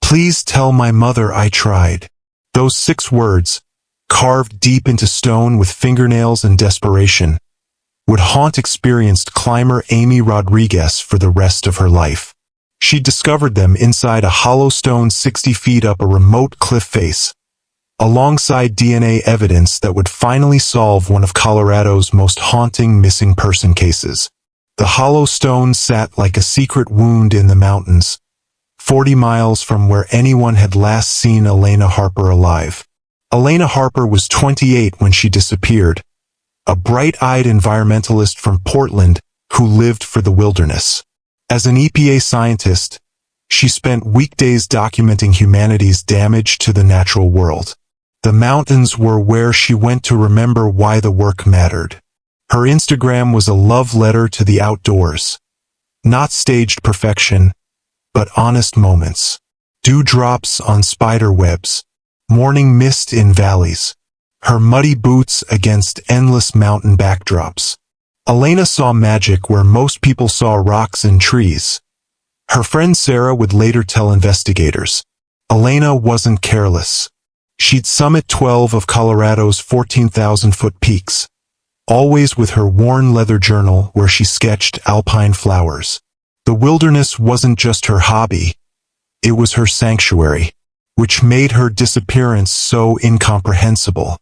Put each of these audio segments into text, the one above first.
Please tell my mother I tried. Those 6 words, carved deep into stone with fingernails and desperation, would haunt experienced climber Amy Rodriguez for the rest of her life. She discovered them inside a hollow stone 60 feet up a remote cliff face, alongside DNA evidence that would finally solve one of Colorado's most haunting missing person cases. The hollow stone sat like a secret wound in the mountains, 40 miles from where anyone had last seen Elena Harper alive. Elena Harper was 28 when she disappeared, a bright-eyed environmentalist from Portland who lived for the wilderness. As an EPA scientist, she spent weekdays documenting humanity's damage to the natural world. The mountains were where she went to remember why the work mattered. Her Instagram was a love letter to the outdoors. Not staged perfection, but honest moments. Dewdrops on spider webs, morning mist in valleys, her muddy boots against endless mountain backdrops. Elena saw magic where most people saw rocks and trees. Her friend Sarah would later tell investigators, Elena wasn't careless. She'd summit 12 of Colorado's 14,000-foot peaks, always with her worn leather journal where she sketched alpine flowers. The wilderness wasn't just her hobby, it was her sanctuary, which made her disappearance so incomprehensible.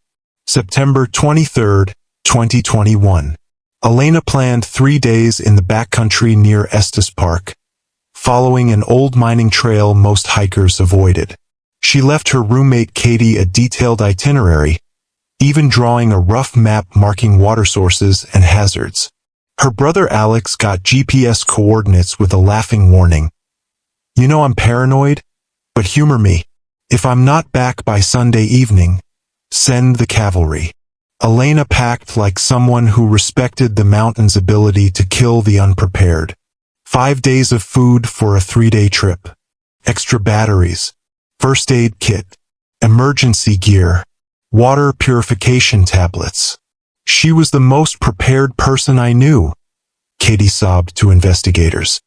September 23, 2021. Elena planned 3 days in the backcountry near Estes Park, following an old mining trail most hikers avoided. She left her roommate Katie a detailed itinerary, even drawing a rough map marking water sources and hazards. Her brother Alex got GPS coordinates with a laughing warning. You know I'm paranoid, but humor me. If I'm not back by Sunday evening, send the cavalry. Elena packed like someone who respected the mountain's ability to kill the unprepared. 5 days of food for a 3-day trip. Extra batteries. First aid kit. Emergency gear. Water purification tablets. She was the most prepared person I knew, Katie sobbed to investigators.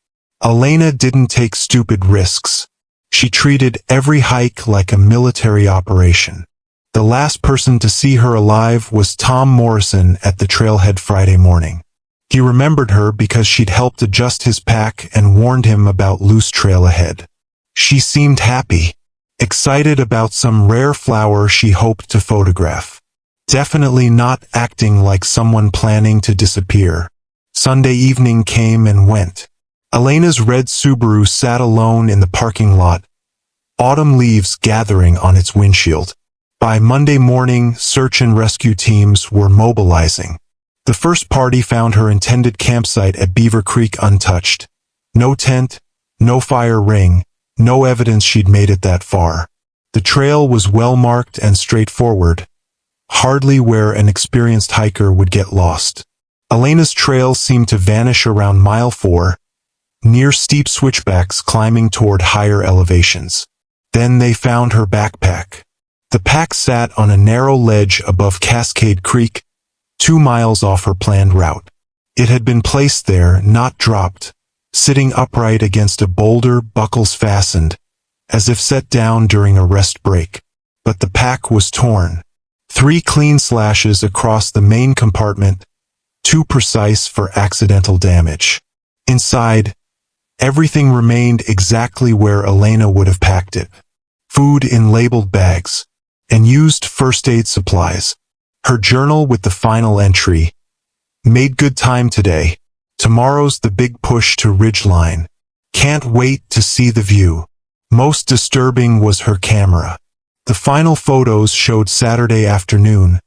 Elena didn't take stupid risks. She treated every hike like a military operation. The last person to see her alive was Tom Morrison at the trailhead Friday morning. He remembered her because she'd helped adjust his pack and warned him about loose trail ahead. She seemed happy, excited about some rare flower she hoped to photograph. Definitely not acting like someone planning to disappear. Sunday evening came and went. Elena's red Subaru sat alone in the parking lot, autumn leaves gathering on its windshield. By Monday morning, search and rescue teams were mobilizing. The first party found her intended campsite at Beaver Creek untouched. No tent, no fire ring, no evidence she'd made it that far. The trail was well marked and straightforward, hardly where an experienced hiker would get lost. Elena's trail seemed to vanish around mile 4, near steep switchbacks climbing toward higher elevations. Then they found her backpack. The pack sat on a narrow ledge above Cascade Creek, 2 miles off her planned route. It had been placed there, not dropped, sitting upright against a boulder, buckles fastened, as if set down during a rest break. But the pack was torn. 3 clean slashes across the main compartment, too precise for accidental damage. Inside, everything remained exactly where Elena would have packed it. Food in labeled bags, and used first aid supplies. Her journal with the final entry. Made good time today. Tomorrow's the big push to Ridgeline. Can't wait to see the view. Most disturbing was her camera. The final photos showed Saturday afternoon,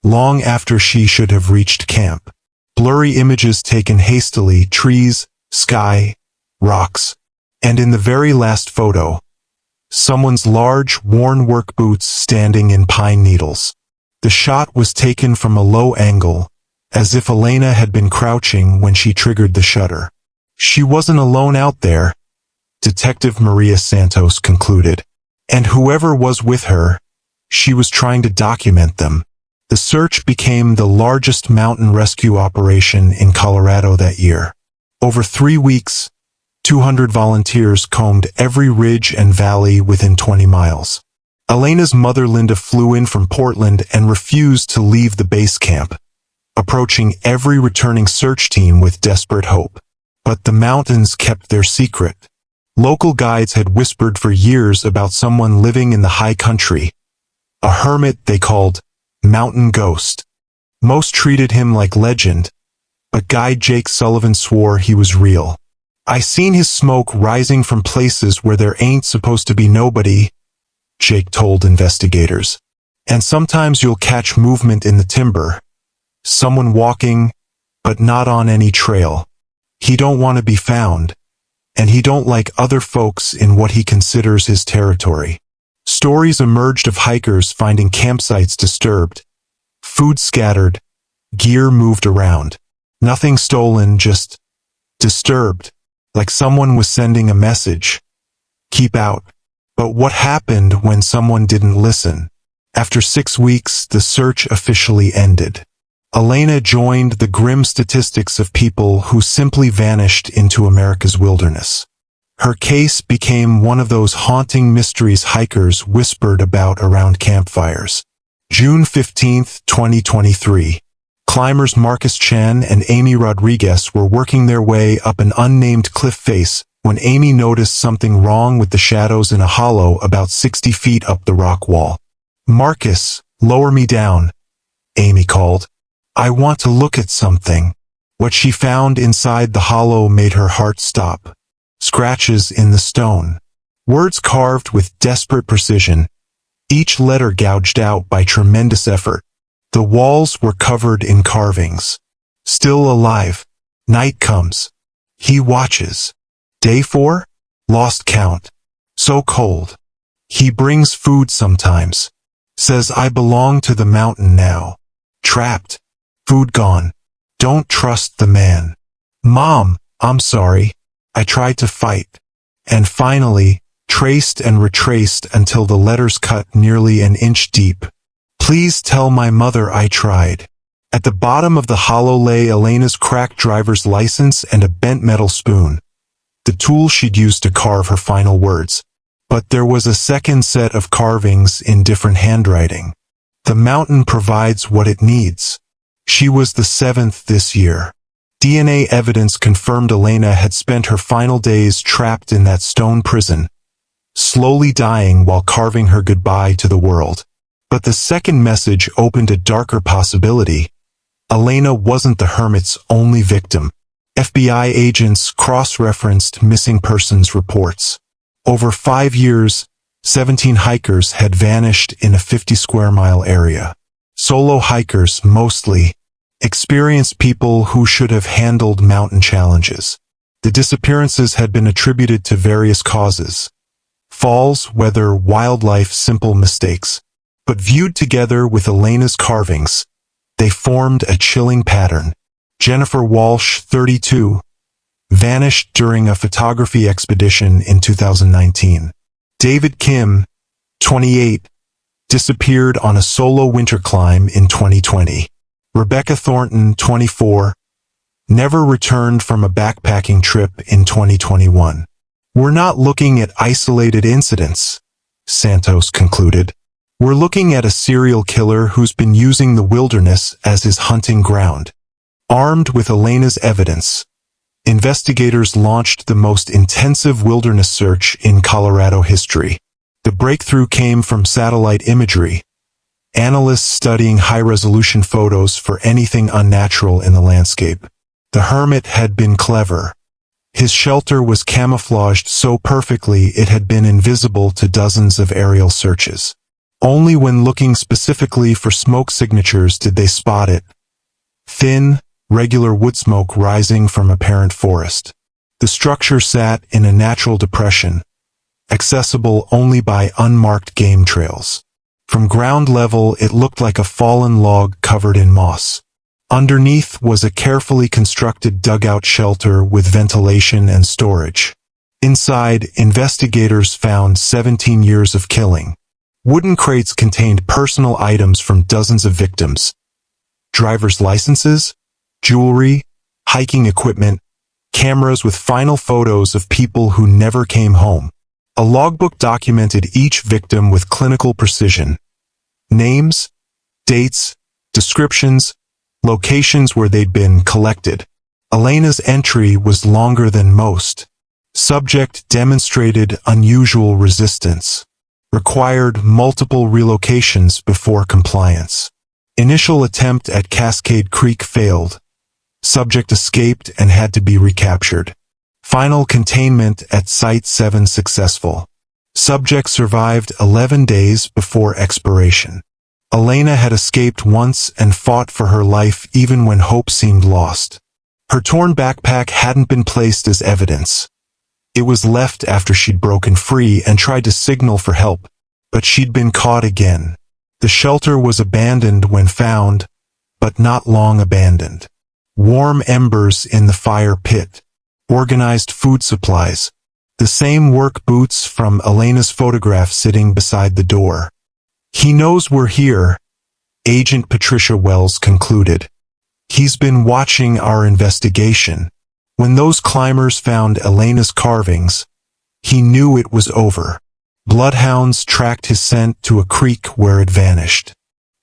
long after she should have reached camp. Blurry images taken hastily, trees, sky, rocks, and in the very last photo, someone's large, worn work boots standing in pine needles. The shot was taken from a low angle, as if Elena had been crouching when she triggered the shutter. She wasn't alone out there, Detective Maria Santos concluded. And whoever was with her, she was trying to document them. The search became the largest mountain rescue operation in Colorado that year. Over 3 weeks, 200 volunteers combed every ridge and valley within 20 miles. Elena's mother Linda flew in from Portland and refused to leave the base camp, approaching every returning search team with desperate hope. But the mountains kept their secret. Local guides had whispered for years about someone living in the high country, a hermit they called Mountain Ghost. Most treated him like legend, but guide Jake Sullivan swore he was real. "I seen his smoke rising from places where there ain't supposed to be nobody," Jake told investigators. "And sometimes you'll catch movement in the timber. Someone walking, but not on any trail. He don't want to be found, and he don't like other folks in what he considers his territory." Stories emerged of hikers finding campsites disturbed, food scattered, gear moved around. Nothing stolen, just disturbed, like someone was sending a message. Keep out. But what happened when someone didn't listen? After 6 weeks, the search officially ended. Elena joined the grim statistics of people who simply vanished into America's wilderness. Her case became one of those haunting mysteries hikers whispered about around campfires. June 15, 2023. Climbers Marcus Chan and Amy Rodriguez were working their way up an unnamed cliff face when Amy noticed something wrong with the shadows in a hollow about 60 feet up the rock wall. "Marcus, lower me down," Amy called. "I want to look at something." What she found inside the hollow made her heart stop. Scratches in the stone. Words carved with desperate precision, each letter gouged out by tremendous effort. The walls were covered in carvings. Still alive. Night comes. He watches. Day 4? Lost count. So cold. He brings food sometimes. Says I belong to the mountain now. Trapped. Food gone. Don't trust the man. "Mom, I'm sorry. I tried to fight." And finally, traced and retraced until the letters cut nearly an inch deep. "Please tell my mother I tried." At the bottom of the hollow lay Elena's cracked driver's license and a bent metal spoon, the tool she'd used to carve her final words. But there was a second set of carvings in different handwriting. The mountain provides what it needs. She was the 7th this year. DNA evidence confirmed Elena had spent her final days trapped in that stone prison, slowly dying while carving her goodbye to the world. But the second message opened a darker possibility. Elena wasn't the hermit's only victim. FBI agents cross-referenced missing persons reports. Over 5 years, 17 hikers had vanished in a 50-square-mile area. Solo hikers, mostly, experienced people who should have handled mountain challenges. The disappearances had been attributed to various causes: falls, weather, wildlife, simple mistakes. But viewed together with Elena's carvings, they formed a chilling pattern. Jennifer Walsh, 32, vanished during a photography expedition in 2019. David Kim, 28, disappeared on a solo winter climb in 2020. Rebecca Thornton, 24, never returned from a backpacking trip in 2021. "We're not looking at isolated incidents," Santos concluded. "We're looking at a serial killer who's been using the wilderness as his hunting ground." Armed with Elena's evidence, investigators launched the most intensive wilderness search in Colorado history. The breakthrough came from satellite imagery, analysts studying high-resolution photos for anything unnatural in the landscape. The hermit had been clever. His shelter was camouflaged so perfectly it had been invisible to dozens of aerial searches. Only when looking specifically for smoke signatures did they spot it. Thin, regular wood smoke rising from apparent forest. The structure sat in a natural depression, accessible only by unmarked game trails. From ground level, it looked like a fallen log covered in moss. Underneath was a carefully constructed dugout shelter with ventilation and storage. Inside, investigators found 17 years of killing. Wooden crates contained personal items from dozens of victims: driver's licenses, jewelry, hiking equipment, cameras with final photos of people who never came home. A logbook documented each victim with clinical precision. Names, dates, descriptions, locations where they'd been collected. Elena's entry was longer than most. Subject demonstrated unusual resistance. Required multiple relocations before compliance. Initial attempt at Cascade Creek failed. Subject escaped and had to be recaptured. Final containment at Site 7 successful. Subject survived 11 days before expiration. Elena had escaped once and fought for her life even when hope seemed lost. Her torn backpack hadn't been placed as evidence. It was left after she'd broken free and tried to signal for help, but she'd been caught again. The shelter was abandoned when found, but not long abandoned. Warm embers in the fire pit. Organized food supplies. The same work boots from Elena's photograph sitting beside the door. He knows we're here, Agent Patricia Wells concluded. He's been watching our investigation. When those climbers found Elena's carvings, he knew it was over. Bloodhounds tracked his scent to a creek where it vanished.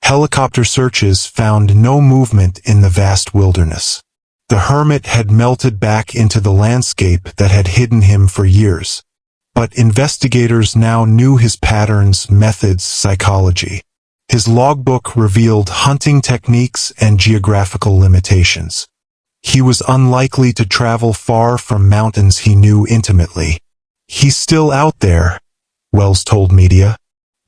Helicopter searches found no movement in the vast wilderness. The hermit had melted back into the landscape that had hidden him for years. But investigators now knew his patterns, methods, psychology. His logbook revealed hunting techniques and geographical limitations. He was unlikely to travel far from mountains he knew intimately. He's still out there, Wells told media.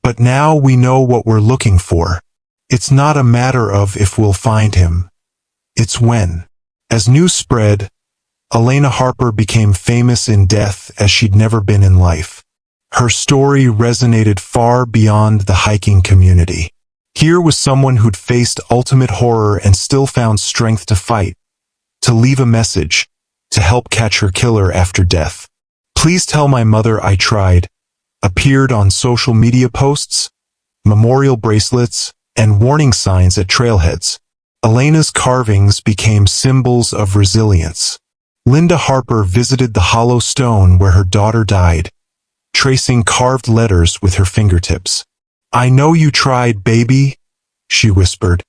But now we know what we're looking for. It's not a matter of if we'll find him. It's when. As news spread, Elena Harper became famous in death as she'd never been in life. Her story resonated far beyond the hiking community. Here was someone who'd faced ultimate horror and still found strength to fight, to leave a message, to help catch her killer after death. Please tell my mother I tried, appeared on social media posts, memorial bracelets, and warning signs at trailheads. Elena's carvings became symbols of resilience. Linda Harper visited the hollow stone where her daughter died, tracing carved letters with her fingertips. I know you tried, baby, she whispered,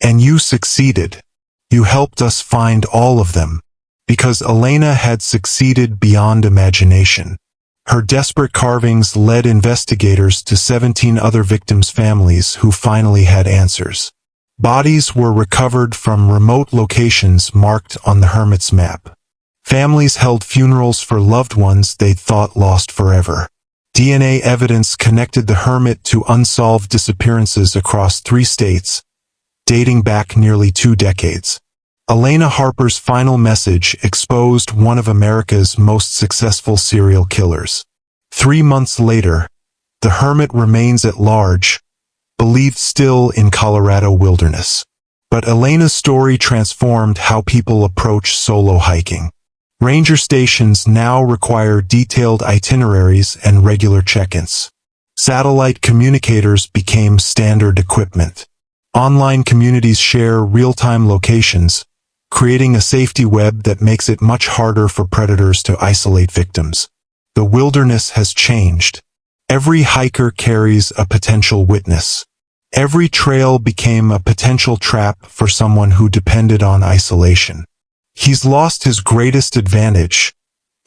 and you succeeded. You helped us find all of them, because Elena had succeeded beyond imagination. Her desperate carvings led investigators to 17 other victims' families who finally had answers. Bodies were recovered from remote locations marked on the hermit's map. Families held funerals for loved ones they'd thought lost forever. DNA evidence connected the hermit to unsolved disappearances across 3 states, dating back nearly 2 decades. Elena Harper's final message exposed one of America's most successful serial killers. 3 months later, the hermit remains at large, believed still in Colorado wilderness. But Elena's story transformed how people approach solo hiking. Ranger stations now require detailed itineraries and regular check-ins. Satellite communicators became standard equipment. Online communities share real-time locations, creating a safety web that makes it much harder for predators to isolate victims. The wilderness has changed. Every hiker carries a potential witness. Every trail became a potential trap for someone who depended on isolation. He's lost his greatest advantage,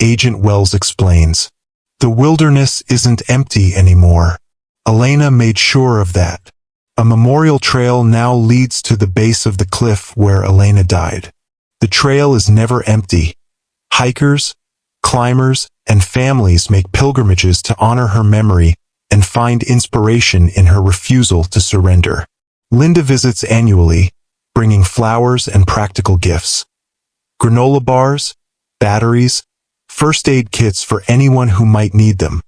Agent Wells explains. The wilderness isn't empty anymore. Elena made sure of that. A memorial trail now leads to the base of the cliff where Elena died. The trail is never empty. Hikers, climbers, and families make pilgrimages to honor her memory and find inspiration in her refusal to surrender. Linda visits annually, bringing flowers and practical gifts. Granola bars, batteries, first aid kits for anyone who might need them.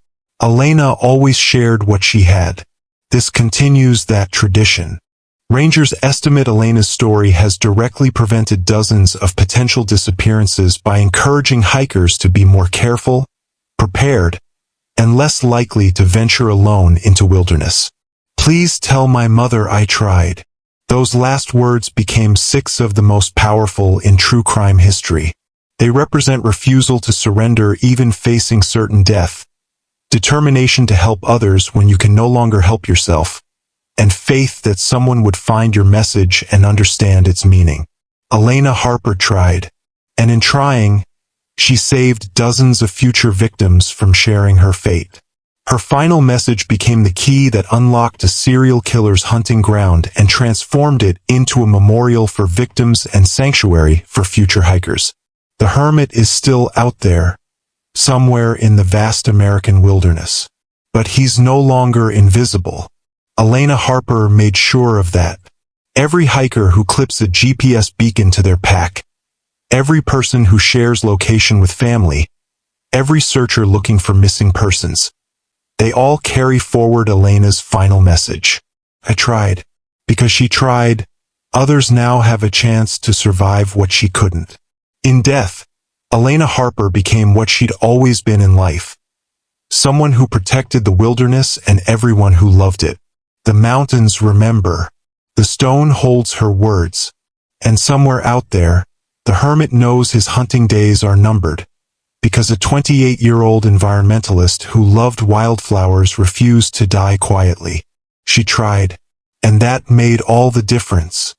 Elena always shared what she had. This continues that tradition. Rangers estimate Elena's story has directly prevented dozens of potential disappearances by encouraging hikers to be more careful, prepared, and less likely to venture alone into wilderness. Please tell my mother I tried. Those last words became 6 of the most powerful in true crime history. They represent refusal to surrender even facing certain death, determination to help others when you can no longer help yourself, and faith that someone would find your message and understand its meaning. Elena Harper tried, and in trying, she saved dozens of future victims from sharing her fate. Her final message became the key that unlocked a serial killer's hunting ground and transformed it into a memorial for victims and sanctuary for future hikers. The hermit is still out there, somewhere in the vast American wilderness. But he's no longer invisible. Elena Harper made sure of that. Every hiker who clips a GPS beacon to their pack, every person who shares location with family, every searcher looking for missing persons, they all carry forward Elena's final message. I tried. Because she tried, others now have a chance to survive what she couldn't. In death, Elena Harper became what she'd always been in life. Someone who protected the wilderness and everyone who loved it. The mountains remember. The stone holds her words. And somewhere out there, the hermit knows his hunting days are numbered. Because a 28-year-old environmentalist who loved wildflowers refused to die quietly. She tried. And that made all the difference.